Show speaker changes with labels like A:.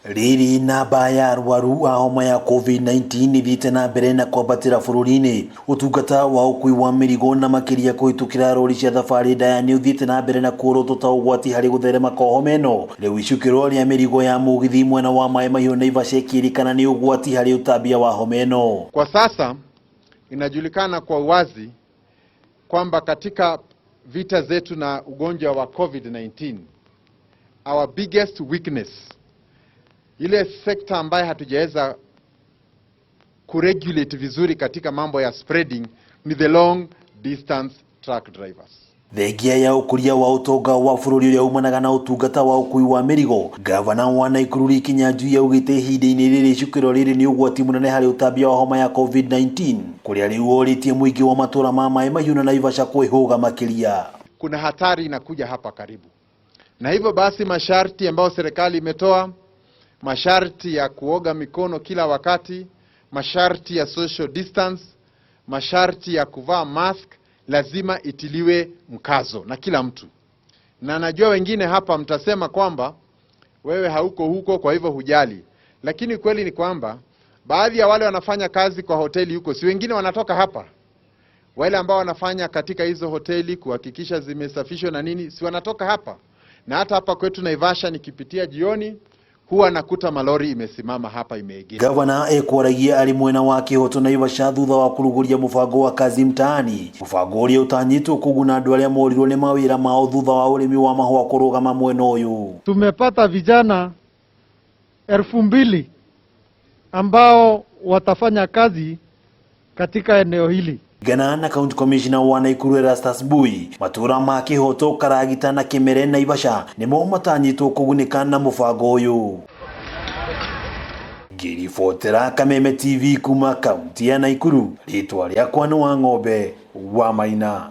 A: Riri namba ya arwaru a homa ya COVID-19 nithiĩte na mbere na kwambatĩra bũrũri-inĩ. Ũtungata wa ũkui wa mĩrigo na makĩria kũhĩtũkĩra rori cia thabarĩ ndaya nĩ ũthiĩte na mbere na kũrotwo ta ũgwati harĩ gũtherema kwa homa ĩno. Rĩu icukĩro rĩa mĩrigo ya mũgithi mwena wa Maĩ Mahiũ Naivasha ĩkĩrĩkana nĩ ũgwati harĩ ũtambia wa homa ĩno.
B: Kwa sasa inajulikana kwa wazi kwamba katika vita zetu na ugonjwa wa COVID-19, our biggest weakness, ile sekta ambayo hatujaweza kuregulate vizuri katika mambo ya spreading, ni the long distance truck drivers.
A: Thengia ya ũkũria wa ũtonga wa bũrũri ũrĩa umanaga na ũtungata wa ũkui wa mĩrigo, Gavana wa Naikuru Ricky Nyanjui augĩte ihinda-inĩ rĩrĩ icukĩro rĩrĩ nĩ ũgwati mũnene harĩ ũtambia wa homa ya COVID-19, kũrĩa rĩu orĩtie mũingĩ wa matũra ma Maĩ Mahiũ na Naivasha kwĩhũga makĩria.
B: Kuna hatari inakuja hapa karibu, na hivyo basi masharti ambayo serikali imetoa, masharti ya kuoga mikono kila wakati, masharti ya social distance, masharti ya kuvaa mask, lazima itiliwe mkazo na kila mtu. Na najua wengine hapa mtasema kwamba wewe hauko huko kwa hivyo hujali, lakini kweli ni kwamba baadhi ya wale wanafanya kazi kwa hoteli huko, si wengine wanatoka hapa. Wale ambao wanafanya katika hizo hoteli kuhakikisha zimesafishwa na nini, si wanatoka hapa. Na hata hapa kwetu Naivasha nikipitia jioni, huwa nakuta malori imesimama hapa imeegeshwa.
A: Gavana ekwaragia ari mwena wa Kĩhoto Naivasha thutha wa kũrugũria mũbango wa kazi mtaani, mũbango ũrĩa ũtanyĩtwo kũguna andũ arĩa morirwo nĩ mawĩra mao thutha wa ũrĩmi wa mahũa kũrũgama mwena ũyũ.
C: Tumepata vijana 2,000 ambao watafanya kazi katika eneo hili.
A: Gana na County Commissioner wa Naikuru Erastus Mbui, matũra ma Kĩhoto, Karagita na Kĩmere Naivasha nĩmo matanyĩtwo kũgunĩka na mũbango ũyũ. Ngĩribotera Kameme TV kuma kaunti ya Naikuru, rĩtwa rĩakwa nĩ Wang'ombe wa Maina.